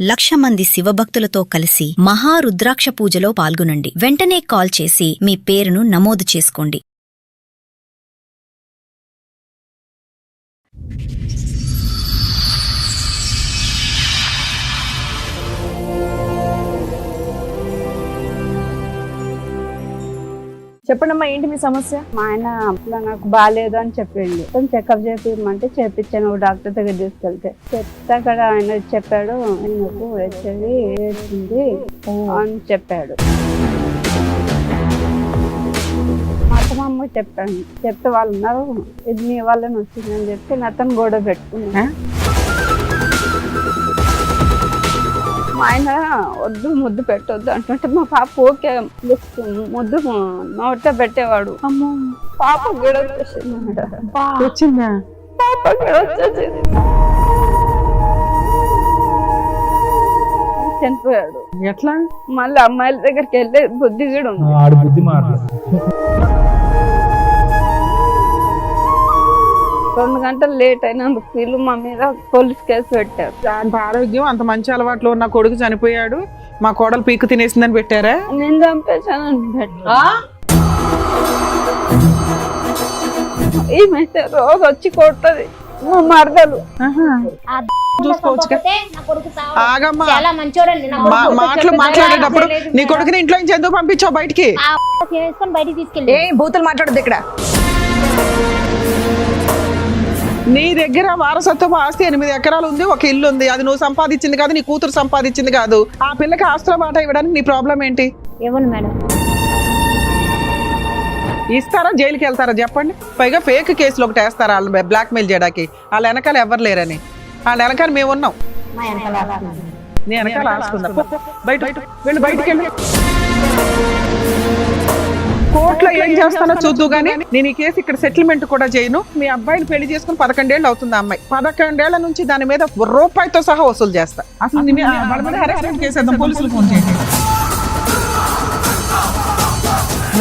1,00,000 మంది శివభక్తులతో కలిసి మహారుద్రాక్ష పూజలో పాల్గొనండి. వెంటనే కాల్ చేసి మీ పేరును నమోదు చేసుకోండి. చెప్పండమ్మా, ఏంటి మీ సమస్య? మా ఆయన అట్లా నాకు బాగాలేదు అని చెప్పిండు. చెకప్ చేపిమంటే చేపించాను డాక్టర్ దగ్గర తీసుకెళ్తే. చెప్తే అక్కడ ఆయన చెప్పాడు, నాకు హెచ్ఐవి ఏడ్చింది అని చెప్పాడు. మా అత్తమ్మ చెప్పాను, చెప్తే వాళ్ళు ఉన్నారు, ఇది నీ వల్లనే వచ్చిందని చెప్పి అతను గొడవ పెట్టుకున్నా. మా ఆయన వద్దు ముద్దు పెట్టొద్దు అంటుంటే మా పాప ఓకే ముద్దు నోట పెట్టేవాడు. అమ్మో, పాప గొడవ వచ్చిందా? పాప వచ్చేసింది, చనిపోయాడు. ఎట్లా? మళ్ళీ అమ్మాయిల దగ్గరికి వెళ్ళే బుద్ధి కూడా ఉంది. 2 గంటలు లేట్ అయినందుకు వీళ్ళు మా మీద పోలీస్ కేసు పెట్టారు. అంత ఆరోగ్యం, అంత మంచి అలవాట్లు ఉన్న కొడుకు చనిపోయాడు, మా కోడలు పీకు తినేసిందని పెట్టారా? నేను చంపేశానని పెట్టా. ఈమైతే రోజు వచ్చి కొట్టది మా మరదలు. చూసుకోవచ్చు. ఆగమ్మా, మాటలు మాట్లాడేటప్పుడు నీ కొడుకుని ఇంట్లో నుంచి ఎందుకు పంపించావు బయటికి? ఏ బూతులు మాట్లాడద్దు ఇక్కడ. నీ దగ్గర వారసత్వం ఆస్తి 8 ఎకరాలు ఉంది, ఒక ఇల్లు ఉంది. అది నువ్వు సంపాదించింది కాదు, నీ కూతురు సంపాదించింది కాదు. ఆ పిల్లకి ఆస్తుల మాట ఇవ్వడానికి నీ ప్రాబ్లం ఏంటి? ఎవరు మేడం ఇస్తారా, జైలుకి వెళ్తారా చెప్పండి? పైగా ఫేక్ కేసులు ఒకటి వేస్తారా వాళ్ళు బ్లాక్ మెయిల్ చేయడానికి? వాళ్ళ వెనకాల ఎవరు లేరని. వాళ్ళ వెనకాల మేము ఉన్నాం. నీ వెనకాల ఆస్తుందా? బయట వెళ్ళి, బయటికి వెళ్ళి. కోర్టులో ఏం చేస్తానో చూద్దు గానీ నేను ఈ కేసు ఇక్కడ సెటిల్మెంట్ కూడా చేయను. మీ అబ్బాయిని పెళ్లి చేసుకుని 11 ఏళ్ళు అవుతుంది. అమ్మాయి 11 ఏళ్ల నుంచి దాని మీద రూపాయితో సహా వసూలు చేస్తా. అసలు వాళ్ళ మీద హెరాస్మెంట్ కేసేద్దాం, పోలీసులకు ఫోన్ చేయండి.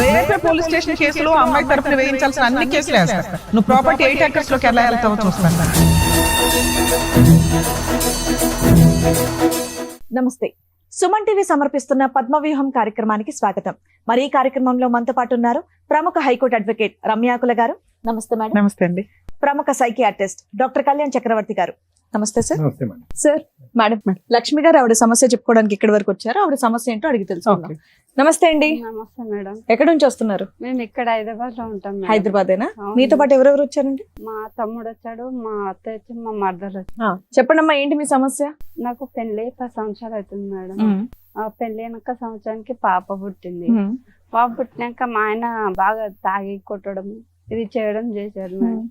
రేపే పోలీస్ స్టేషన్ కేసులో అమ్మాయి తరపున వేయించాల్సిన అన్ని కేసులు వేస్తా. నువ్వు ప్రాపర్టీ 8 acres లోకి ఎలా వెళ్తావో చూస్తాను. నమస్తే. సుమన్ టీవీ సమర్పిస్తున్న పద్మవ్యూహం కార్యక్రమానికి స్వాగతం. మరి ఈ కార్యక్రమంలో మనతో పాటు ఉన్నారు ప్రముఖ హైకోర్టు అడ్వకేట్ రమ్యాకుల గారు. నమస్తే మేడం. నమస్తే అండి. ప్రముఖ సైకియాట్రిస్ట్ డాక్టర్ కళ్యాణ్ చక్రవర్తి గారు. నమస్తే సార్. సార్, మేడం, లక్ష్మి గారు ఆవిడ సమస్య చెప్పుకోవడానికి ఇక్కడి వరకు వచ్చారు. ఆవిడ సమస్య ఏంటో అడిగి తెలుసుకుందాం. నమస్తే అండి. నమస్తే మేడం. ఎక్కడి నుంచి వస్తున్నారు? మేము ఇక్కడ హైదరాబాద్ లో ఉంటాం. హైదరాబాదేనా? మీతో పాటు ఎవరెవరు వచ్చారండి? మా తమ్ముడు వచ్చాడు, మా అత్త వచ్చి, మా మరదలు వచ్చి. చెప్పండమ్మా, ఏంటి మీ సమస్య? నాకు పెళ్లి 10 సంవత్సరాలు అవుతుంది మేడం. ఆ పెళ్లి అయినాక సంవత్సరానికి పాప పుట్టింది. పాప పుట్టినాక మా ఆయన బాగా తాగి కొట్టడం, ఇది చేయడం చేశాడు మేడం.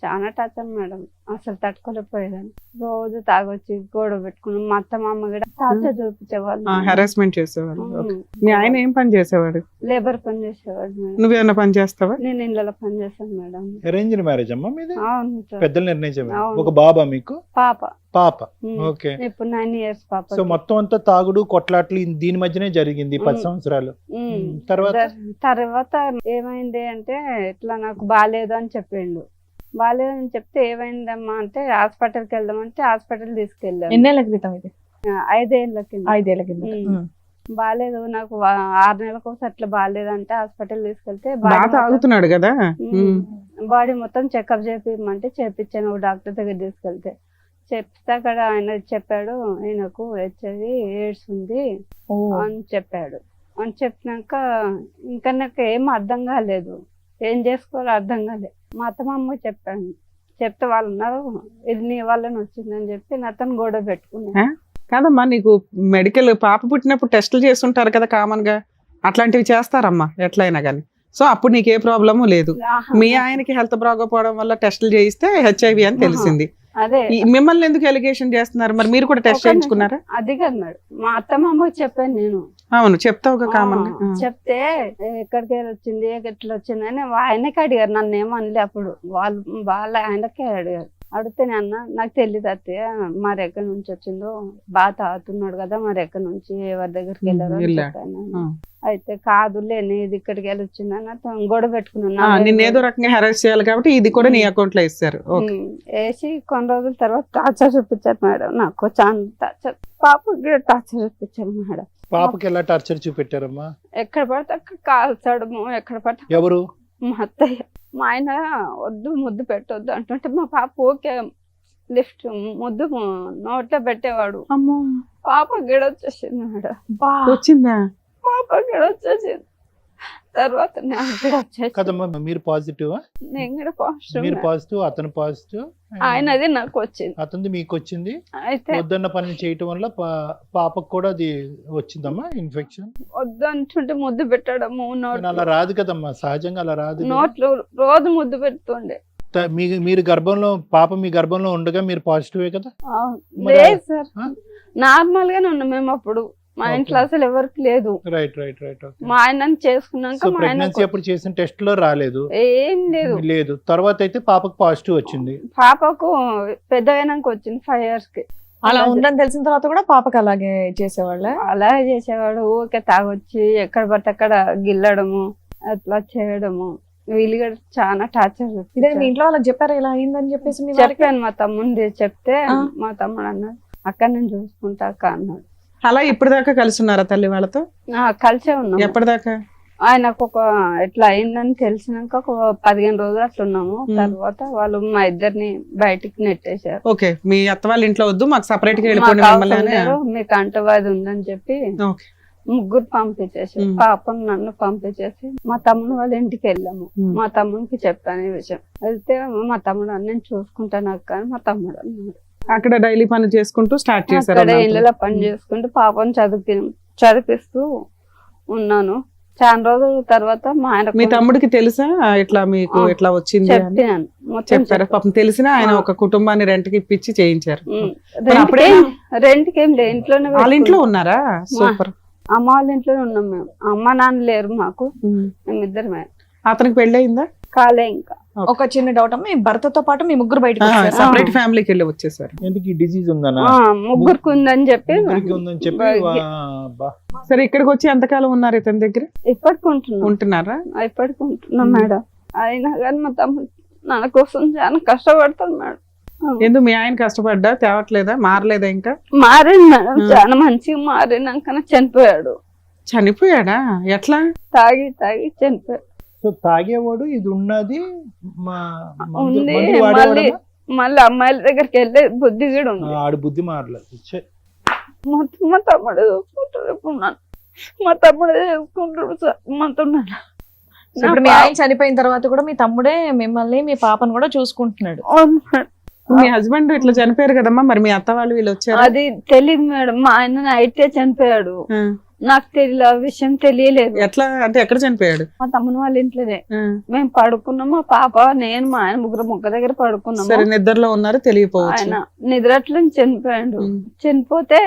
చాలా టార్చర్ మేడం, అసలు తట్టుకోలేకపోయేదాన్ని. రోజు తాగొచ్చి గొడవ పెట్టుకున్నాం. మా అత్త మామ కూడా టార్చర్ చూపించేవాళ్ళు, హెరాస్మెంట్ చేసేవాళ్ళు. మీ ఆయన ఏం పని చేసేవాడు? లేబర్ పని చేసేవాడు మేడం. నువ్వేమన్నా పని చేస్తావా? నేను ఇళ్ళలో పని చేస్తాను మేడం. అరేంజ్డ్ మ్యారేజ్ అమ్మా మీది? అవును సార్. పెద్దలు నిర్ణయించారు. ఒక బాబా మీకు? పాప. ఓకే. ఇప్పుడు 9 years పాప. సో మొత్తం అంతా తాగుడు కొట్లాట్లు దీని మధ్యనే జరిగింది 10 సంవత్సరాలు. తర్వాత ఏమైంది అంటే, ఇట్లా నాకు బాగాలేదు అని చెప్పిండు. బాగాలేదని చెప్తే ఏమైందమ్మా అంటే హాస్పిటల్కి వెళ్దామంటే హాస్పిటల్ తీసుకెళ్ళాను. ఎన్నేళ్ల క్రితం ఇది? 5 ఏళ్ల కింద. 5 ఏళ్ల కింద. బాగాలేదు నాకు 6 నెలలకు ఒకసారి అట్లా బాగాలేదంటే హాస్పిటల్ తీసుకెళ్తే తాగుతున్నాడు కదా, బాడీ మొత్తం చెకప్ చేపిమంటే చేపించాను డాక్టర్ దగ్గర తీసుకెళ్తే. చెప్తే అక్కడ ఆయన చెప్పాడు, ఆయనకు హెచ్ఐవి ఎయిడ్స్ ఉంది అని చెప్పాడు. అని చెప్పినాక ఇంకా నాకు ఏం అర్థం కాలేదు, ఏం చేసుకోవాలో అర్థం కాలేదు. మా అత్తమ్మ చెప్పాను, చెప్తే వాళ్ళు ఉన్నారు, ఇది నీ వల్లనే వచ్చిందని చెప్పి అతను గొడవ పెట్టుకున్నా. కాదమ్మా, నీకు మెడికల్ పాప పుట్టినప్పుడు టెస్టులు చేస్తుంటారు కదా కామన్ గా, అట్లాంటివి చేస్తారమ్మా ఎట్లయినా కానీ. సో అప్పుడు నీకు ఏ ప్రాబ్లము లేదు. మీ ఆయనకి హెల్త్ బాగోపోవడం వల్ల టెస్టులు చేయిస్తే హెచ్ఐవి అని తెలిసింది. అదే మిమ్మల్ని ఎందుకు ఎలిగేషన్ చేస్తున్నారు? మరి మీరు కూడా టెస్ట్ చేయించుకున్నారా? అది కాదు మేడం, మా అత్తమ్మకి చెప్పాను నేను. అవును, చెప్తావు కామన్. చెప్తే ఎక్కడికి వచ్చింది, ఎట్లా వచ్చింది అని ఆయనకి అడిగారు, నన్ను ఏమనలే. అప్పుడు వాళ్ళ ఆయనకే అడిగారు. అడిగితేనే అన్న నాకు తెలియదు అత్తయ్య మరి ఎక్కడి నుంచి వచ్చిందో బాగా తాగుతున్నాడు కదా మరి ఎక్కడి నుంచి ఎవరి దగ్గరికి వెళ్ళారో అని వెళ్ళాడు. చెప్పాను. అయితే కాదులే నీది ఇక్కడికి వెళ్ళి వచ్చిందని గొడవ పెట్టుకున్నాను. నిన్ను ఏదో రకంగా హెరాస్ చేయాలి కాబట్టి ఇది కూడా నీ అకౌంట్ లో ఇస్తారు. ఓకే. వేసి కొన్ని రోజుల తర్వాత టార్చర్ చూపించారు మేడం. నాకు చాలా టార్చర్, పాపకి టార్చర్ చూపించారు మేడం. పాపకి ఎలా టార్చర్ చూపెట్టారమ్మా? ఎక్కడ పడితే అక్కడ కాల్చడము, ఎక్కడ పడితే ఎవరు? మా అత్తయ్య. మా ఆయన వద్దు ముద్దు పెట్టొద్దు అంటుంటే మా పాప ఓకే లిఫ్ట్ ముద్దు నోట్లో పెట్టేవాడు. అమ్మో, పాప గిడ వచ్చేసింది మేడం. వచ్చిందా? పాప గిడ వచ్చేసింది. తర్వాత నాకు గిడ వచ్చేసింది. కదమ్మా, మీరు పాజిటివ్, నేను గిడ పాజిటివ్. మీరు పాజిటివ్, అతను పాజిటివ్, ఆయనది నాకు వచ్చింది. అతనిది మీకు వచ్చింది. అయితే వద్దన్న పని చేయటం వల్ల పాపకు కూడా అది వచ్చిందమ్మా ఇన్ఫెక్షన్. వద్దు అంటుంటే ముద్దు పెట్టడము, అలా రాదు కదమ్మా, సహజంగా అలా రాదు కదా. నోట్లో రోజు ముద్దు పెడుతుండే. మీరు గర్భంలో, పాప మీ గర్భంలో ఉండగా మీరు పాజిటివే కదా? లేదు సార్, ఆ? నార్మల్ గానే ఉన్నాం మేము అప్పుడు. మా ఇంట్లో అసలు ఎవరికి లేదు. Right right right. మా ఆయన చేసుకున్నాక సో మా ఆయన ప్రెగ్నెన్సీ అప్పుడు చేసిన టెస్ట్ లో రాలేదు? ఏం లేదు. లేదు. తర్వాత అయితే పాపకు పాజిటివ్ వచ్చింది. పాపకు పెద్దగైనాక వచ్చింది 5 years కి. అలా ఉందని తెలిసిన తర్వాత కూడా పాపకి అలాగే చేసేవాళ్ళ? అలాగే చేసేవాడు. ఊరికే తాగొచ్చి ఎక్కడ పడితే అక్కడ గిల్లడము, అట్లా చేయడము. వీళ్ళు కూడా చాలా టార్చర్. ఇదే మీ ఇంట్లో వాళ్ళకి చెప్పారా ఇలా అయిందని చెప్పేసి? మీ వారికి చెప్పాను మా తమ్ముడి చెప్తే మా తమ్ముడు అన్నాడు అక్కడ నేను చూసుకుంటా అక్క అన్నాడు. అలా ఇప్పటిదాకా కలిసి ఉన్నారా తల్లి వాళ్ళతో? కలిసే ఉన్నాం. ఎప్పటిదాకా? ఆయనకు ఒక ఎట్లా అయిందని తెలిసినాక ఒక 15 రోజులు అట్లా ఉన్నాము. తర్వాత వాళ్ళు మా ఇద్దరిని బయటికి నెట్టేశారు. ఓకే, మీ అత్త వాళ్ళ ఇంట్లో వద్దు, మాకు సపరేట్ గా మాకు వెళ్ళిపోండి మమ్మల్ని అవసరం అని. లేదు, మీకు అంటవాది ఉందని చెప్పి ఓకే. ముగ్గురు పంపించేసి పాపను నన్ను పంపించేసి మా తమ్ముడు వాళ్ళ ఇంటికి వెళ్ళాము. మా తమ్ముడికి చెప్పాను ఈ విషయం. వెళ్తే మా తమ్ముడు నేను చూసుకుంటాను అక్క అని మా తమ్ముడు అన్నాడు. అక్కడ డైలీ పని చేసుకుంటూ స్టార్ట్ చేశారు. అక్కడ ఇళ్ళలో పని చేసుకుంటూ పాపను చదివిస్తూ ఉన్నాను. చాలా రోజుల తర్వాత మా ఆయన మీ తమ్ముడికి తెలుసా ఇట్లా మీకు ఇట్లా వచ్చింది అని? చెప్పాను మొత్తం చెప్పారా? పాపం తెలిసినా ఆయన ఒక కుటుంబాన్ని రెంట్ కి ఇప్పించి చేయించారు. రెంట్కి ఏం లేదు, ఇంట్లోనే వాళ్ళ ఇంట్లో ఉన్నారా? సూపర్. అమ్మ వాళ్ళ ఇంట్లోనే ఉన్నాం మేము. అమ్మ నాన్న లేరు మాకు, మేమిద్దరమే. అతనికి పెళ్లి అయిందా? కాలే ఇంకా. ఒక చిన్న డౌట్ అమ్మా, మీ భర్తతో పాటు మీ ముగ్గురు బయటకు వచ్చారా? సపరేట్ ఫ్యామిలీకి వెళ్ళి వచ్చేసారు. ఎందుకు ఈ డిసీజ్ ఉందనా? ముగ్గురికి ఉందని చెప్పి ఉందని చెప్పి సరే, ఇక్కడికి వచ్చి ఎంతకాలం ఉన్నారు ఇతని దగ్గర? ఇప్పటికి ఉంటున్నాం. ఉంటున్నారా? ఇప్పటికి ఉంటున్నాం మేడం. అయినా కానీ మా తమ్ముడు నా కోసం చాలా కష్టపడతాడు మేడం. ఎందుకు మీ ఆయన కష్టపడ్డా తేవట్లేదా? మారలేదా? ఇంకా మారింది మేడం, చాలా మంచిగా మారినాక చనిపోయాడు. చనిపోయాడా? ఎట్లా? తాగి చనిపోయాడు. సో తాగేవాడు, ఇది ఉన్నది ఉంది. మళ్ళీ అమ్మాయిల దగ్గరికి వెళ్ళే బుద్ధి కూడా ఉంది. ఆడు బుద్ధి మారలేదు. మొత్తం మా తమ్ముడు చూసుకుంటాడు. ఇప్పుడు మా తమ్ముడు చూసుకుంటాడు సార్ మొత్తం. ఇప్పుడు మీ ఆయన చనిపోయిన తర్వాత కూడా మీ తమ్ముడే మిమ్మల్ని మీ పాపను కూడా చూసుకుంటున్నాడు. మీ హస్బెండ్ ఇట్లా చనిపోయారు కదమ్మా, మరి మీ అత్త వాళ్ళు వీళ్ళు వచ్చారు? అది తెలియదు మేడం. మా ఆయన అయితే చనిపోయాడు, నాకు తెలియదు, ఆ విషయం తెలియలేదు. ఎట్లా అంటే ఎక్కడ చనిపోయాడు? మా తమ్ముని వాళ్ళ ఇంట్లోనే. మేము పడుకున్నాం, మా పాప నేను మా ఆయన ముగ్గురు మొక్క దగ్గర పడుకున్నాము. సరే, నిద్రలో ఉన్నారు, తెలియపోవచ్చు. ఆయన నిద్రట్లో చనిపోయాడు. చనిపోతే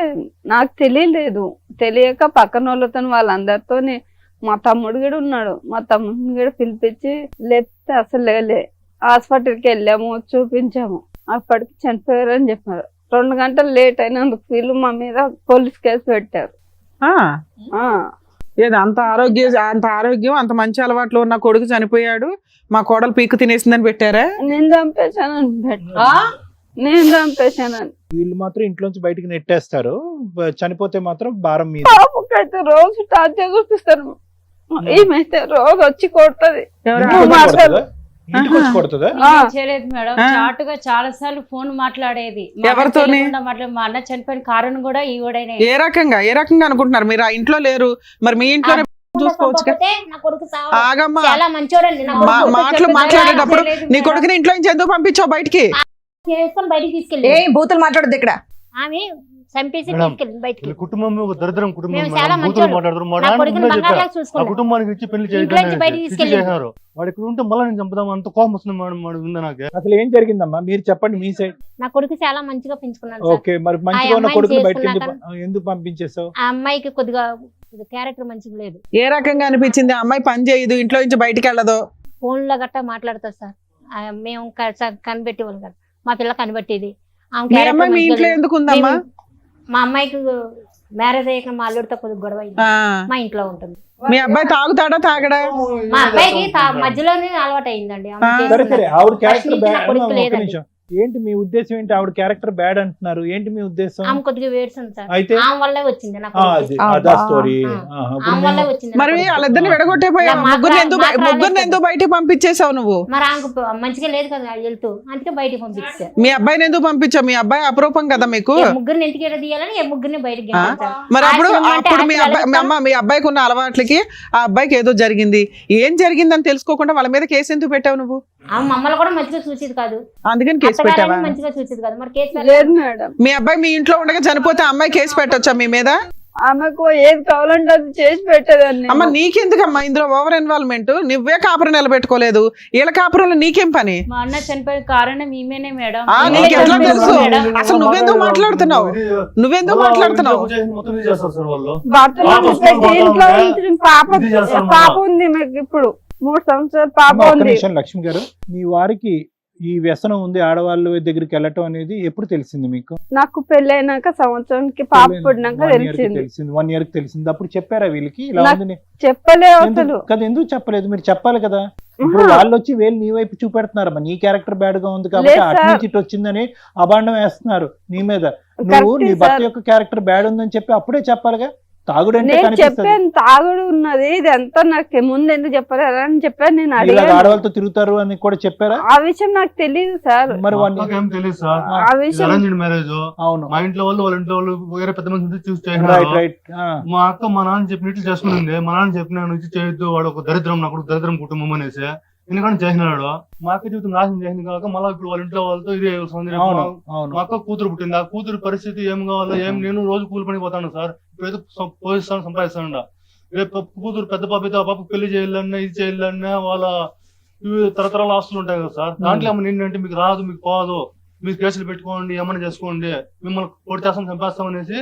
నాకు తెలియలేదు. తెలియక పక్కన వాళ్ళతో వాళ్ళందరితో మా తమ్ముడు కూడా ఉన్నాడు. మా తమ్ముడిని కూడా పిలిపించి లేపితే అసలు లేలే. హాస్పిటల్కి వెళ్ళాము, చూపించాము. అప్పటికి చనిపోయారు అని చెప్పారు. 2 గంటలు లేట్ అయినందుకు వీళ్ళు మా మీద పోలీస్ కేసు పెట్టారు. ఏది అంత ఆరోగ్యం అంత మంచి అలవాట్లు ఉన్న కొడుకు చనిపోయాడు, మా కోడలు పీకు తినేసిందని పెట్టారా? నేను చంపేశానని. వీళ్ళు మాత్రం ఇంట్లోంచి బయటికి నెట్టేస్తారు, చనిపోతే మాత్రం భారం మీద. పాపకైతే రోజు టార్చర్ చూపిస్తారు. ఏమైతే రోజు వచ్చి కొడుతుంది. ఇంటికి వచ్చి కొడుతుందా? చేయలేదు మేడం, చాటుగా చాలా సార్లు ఫోన్ మాట్లాడేది. ఎవరితోని? మా అన్న చనిపోయిన కారణం కూడా ఈవిడనే. ఏ రకంగా అనుకుంటున్నారు? మీరు ఆ ఇంట్లో లేరు, మరి మీ ఇంట్లోనే చూసుకోవచ్చు. ఆగమ్మా, చాలా మంచోడండి. మాటలు మాట్లాడేటప్పుడు నీ కొడుకుని ఇంట్లో నుంచి ఎందుకు పంపించావు బయటికి? బయటికి తీసుకెళ్ళి బూతులు మాట్లాడద్దు ఇక్కడ. ఆమె చంపేసి తీసుకెళ్ళి బయటికి. కుటుంబం ఒక దరిద్రం కుటుంబం. మేము చాలా మంచోడు. నా కొడుకుని బంగారులాగా చూసుకున్నాం. కుటుంబానికి ఇచ్చి పెళ్లి చేశారు. వాడు ఇక్కడ ఉంటే మళ్ళీ నేను చంపుదాం అంత కోపం వస్తుంది మేడం ఉంది నాకు. అసలు ఏం జరిగిందమ్మా మీరు చెప్పండి, మీ సైడ్. నా కొడుకు చాలా మంచిగా పెంచుకున్నాను. ఓకే, మరి మంచిగా ఉన్న కొడుకు బయటకి ఎందుకు పంపించేసావు? ఆ అమ్మాయికి కొద్దిగా క్యారెక్టర్ మంచిగా లేదు. ఏ రకంగా అనిపించింది? అమ్మాయి పని చేయదు, ఇంట్లో నుంచి బయటికి వెళ్ళదు, ఫోన్ లో గట్టా మాట్లాడతారు సార్. మేము కనిపెట్టి వాళ్ళు కదా మా పిల్ల కనిపెట్టేది ఆమె మీ character అమ్మాయి మీ మంచిగా ఇంట్లో లేదు. ఎందుకు ఉందమ్మా? మా అమ్మాయికి మ్యారేజ్ అయ్యాక మా అల్లుడితో కొద్దిగా గొడవ అయింది. ఆ, మా ఇంట్లో ఉంటుంది. మీ అబ్బాయి తాగుతాడా తాగడా? మా అబ్బాయికి మధ్యలోనే అలవాటు అయిందండి. ఆమె ఆ. సరే సరే చేస్తున్నది. ఆవిడ క్యారెక్టర్ పరిస్థితి నా బ్యాడ్. కొడుకు ఒక లేదండి. నిమిషం, ఏంటి మీ ఉద్దేశం ఏంటి? ఆవిడ క్యారెక్టర్ బ్యాడ్ అంటున్నారు, ఏంటి మీ ఉద్దేశం? ఆమె కొద్దిగా వేడుస్తుంది సార్. అయితే ఆమె వల్లే వచ్చింది నా ఆ, కొడుకు. అది అదా స్టోరీ. ఆమె వల్లే వచ్చింది నా మరి కొడుకు. వాళ్ళిద్దరిని విడగొట్టేపోయావు. ఇలా ముగ్గురిని ఎందుకు మాట్లాడలేదు. ముగ్గురిని ఎందుకు బయటికి పంపించేసావు నువ్వు? మరి ఆమెకు మంచిగా లేదు కదా వెళ్తూ, అందుకే బయటికి పంపించారు. మీ అబ్బాయిని ఎందుకు పంపించావు? మీ అబ్బాయి అపరూపం కదా మీకు. ముగ్గురిని ఇంటికి తీయాలని ముగ్గురిని బయటికి ఆ? పంపించారు. మరి అప్పుడు ఆశ్రమం అంటే అప్పుడు మీ ఆశ్రమాలు అబ్బాయి అమ్మ మీ అబ్బాయికి ఉన్న అలవాట్లకి ఆ అబ్బాయికి ఏదో జరిగింది. ఏం జరిగిందని తెలుసుకోకుండా వాళ్ళ మీద కేసు ఎందుకు పెట్టావు నువ్వు? ఆమె మమ్మల్ని కూడా మంచిగా చూసేది కాదు, అందుకని కేసు పెట్టావా? అత్తగారని మంచిగా చూసేది కాదు. మరి కేసు లేదు మేడం, మీ అబ్బాయి మీ ఇంట్లో ఉండగా చనిపోతే ఆ అమ్మాయి కేసు పెట్టొచ్చా మీ మీద? ఆమెకు ఏది కావాలంటే అది చేసి పెట్టేదాన్ని. అమ్మ నీకెందుకమ్మా ఇందులో ఓవర్ ఇన్వాల్వ్మెంట్? నువ్వే కాపురం నిలబెట్టుకోలేదు, వీళ్ళ కాపురంలో నీకేం పని? మా అన్న చనిపోయిన కారణం ఈమెనే మేడం. ఆ, ఈమెనే నీకు ఎట్లా చనిపోయింది తెలుసు? మేడం. అసలు నువ్వెందుకు మాట్లాడుతున్నావు? నువ్వెందుకు మాట్లాడుతున్నావు? మొత్తం ఇది చేస్తారు సార్ వాళ్ళు. భర్తలు పాప పెట్టి స్కూల్ ఇంట్లో పోతా ఉంచిన పాప ఇది చేస్తాం పాప మళ్ళా. ఉంది మీకు ఇప్పుడు 3 సంవత్సరాల పాప ఒక్క ఉంది. నిమిషం లక్ష్మి గారు, మీ వారికి ఈ వ్యసనం ఉంది ఆడవాళ్ళ దగ్గరికి వెళ్ళటం అనేది ఎప్పుడు తెలిసింది మీకు? నాకు పెళ్ళైనాక సంవత్సరానికి పాప పుట్టినాక 1 year కి తెలిసింది. తెలిసింది. 1 year కి తెలిసింది. అప్పుడు చెప్పారా వీళ్ళకి ఇలా నాకు ఉందని? చెప్పలే అసలు. ఎందుకు కదా, ఎందుకు చెప్పలేదు? మీరు చెప్పాలి కదా. ఇప్పుడు వాళ్ళు వచ్చి వేలు నీ వైపు చూపెడుతున్నారమ్మా, నీ క్యారెక్టర్ బ్యాడ్ గా ఉంది కాబట్టి లేదు అటు సార్. నుంచి ఇటు వచ్చిందని అబాండం వేస్తున్నారు నీ మీద. నువ్వు కరెక్టే నీ భర్త సార్. యొక్క క్యారెక్టర్ బ్యాడ్ ఉందని చెప్పి అప్పుడే చెప్పాలిగా. తాగుడంటే నేను కనిపిస్తుంది. చెప్పాను తాగుడు ఉన్నది ఇదంతా నాకు ముందు ఎందుకు చెప్పలేదు అని చెప్పాను. నేను ఇలా అడిగాను. ఆడవాళ్ళతో తిరుగుతారు అని కూడా చెప్పారా? ఆ విషయం నాకు తెలియదు సార్. మరి మా అక్కకి ఏం తెలియదు సార్. ఆ విషయం అరేంజ్డ్ మ్యారేజ్. అవును, మా ఇంట్లో వాళ్ళు వాళ్ళ ఇంట్లో వాళ్ళు వేరే పెద్ద మంది చూసి రైట్ చేసినారు. రైట్. మా అక్క మా నాన్న చెప్పినట్లు చేసుకునింది. మా నాన్న చెప్పిన నుంచి చేయొద్దు, వాడు ఒక దరిద్రం, నా కొడుకు దరిద్రం కుటుంబం అనేసి ఎందుకంటే చేసినాడు. మా అక్క జీవితం నాశనం చేసింది కాక మళ్ళీ ఇప్పుడు వాళ్ళ ఇంట్లో వాళ్ళతో ఇదే వస్తుంది. అవును అవును. మా అక్క కూతురు పుట్టింది. ఆ కూతురు పరిస్థితి ఏం కావాలో ఏం, నేను రోజు కూలి పని పోతాను సార్. ఇప్పుడు పోయిస్తాను సంపాదిస్తాను. రేపు కూతురు పెద్ద పాప అయితే ఆ పాప పెళ్లి చేయాలన్నా ఇది చేయాలన్నా వాళ్ళ తరతరాల ఆస్తులు ఉంటాయి కదా సార్. దాంట్లో ఏమన్నా ఏంటంటే మీకు రాదు, మీకు పోదు, మీరు కేసులు పెట్టుకోండి, ఏమన్నా చేసుకోండి, మిమ్మల్ని కొట్టి చేస్తాం చంపేస్తాం అనేసి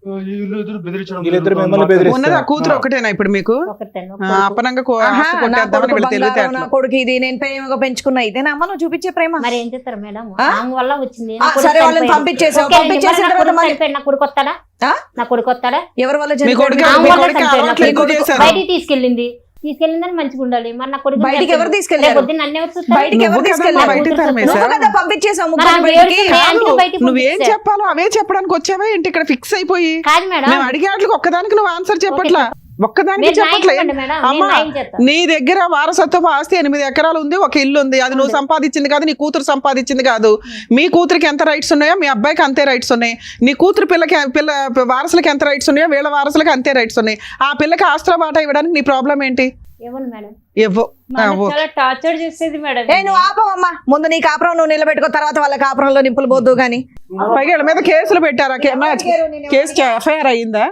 వీళ్ళిద్దరు బెదిరించడం. వీళ్ళిద్దరు మిమ్మల్ని బెదిరిస్తారు. ఉన్నది ఆ కూతురు ఒకటేనా ఇప్పుడు మీకు? ఒకటేను, ఆ, కొడుకు. అపనంగా ఆహా, ఆస్తి నా కొట్టేద్దామని కొడుకు వీళ్ళ బంగారం, తెలివితేటలు. నా కొడుకు ఇది నేను ప్రేమగా పెంచుకున్నా ఇదేనా అమ్మ నువ్వు చూపించే ప్రేమ? మరి ఏం చేస్తారు మేడం? ఆ? ఆమె వల్ల వచ్చింది. ఆ, నా కొడుకు సరే వాళ్ళని చనిపోయాడు. పంపించేసావు. ఓకే అండి, పంపించేసిన మరి నా తర్వాత కొడుకు మళ్ళీ- చనిపోయాడు. నా కొడుకు వస్తాడా? ఆ? నా కొడుకు వస్తాడా? ఎవరి వల్ల మీ చనిపోయాడు? కొడుకు ఆమె మీ వల్ల కొడుకు చనిపోయాడు. అలవాట్లు ఎక్కువ చేశారు. బయటికి తీసుకెళ్ళిందని మంచిగా ఉండాలి. మరి నా కొడుకు బయటికి ఎవరు తీసుకెళ్లారు? నన్ను ఎవరు చూస్తారు? బయటికి ఎవరు నువ్వు కదా తీసుకెళ్లారు? బయటికి కూతురు తరిమేశావు. నువ్వు కదా పంపించేసావు మరి ముగ్గురిని ఆమె బయటికి. దేవుడికి అందుకే బయటికి నువ్వేం పంపించారు. చెప్పాలో అవే చెప్పడానికి వచ్చావా ఏంటి ఇక్కడ ఫిక్స్ అయిపోయి? కాదు మేడం, మేము అడిగే వాటికి ఒక్కదానికి నువ్వు ఆన్సర్ చెప్పట్లా, ఒక్కదానికి మీరు న్యాయం చెప్పట్లే. చెప్పండి మేడం, నేను అమ్మా న్యాయం చేస్తాను. నీ దగ్గర వారసత్వ ఆస్తి 8 ఎకరాలు ఉంది, ఒక ఇల్లు ఉంది. అది నువ్వు సంపాదించింది కాదు, నీ కూతురు సంపాదించింది కాదు. మీ కూతురికి ఎంత రైట్స్ ఉన్నాయో మీ అబ్బాయికి అంతే రైట్స్ ఉన్నాయి. నీ కూతురు పిల్ల వారసులకి ఎంత రైట్స్ ఉన్నాయో వీళ్ళ వారసులకి అంతే రైట్స్ ఉన్నాయి. ఆ పిల్లకి ఆస్తుల బాట ఇవ్వడానికి నీ ప్రాబ్లం ఏంటి? ఇవ్వను మేడం. ఇవ్వు. మా అన్న చాలా టార్చర్ చేసేది మేడం. ఏ నువ్వు ఆపవమ్మా, ముందు నీ కాపురం నువ్వు నిలబెట్టుకో, తర్వాత వాళ్ళ కాపురంలో నింపులు పోద్దు గాని. పైగా వీళ్ళ మీద కేసులు పెట్టారా? కేసు ఎఫ్ఐఆర్ అయ్యిందా?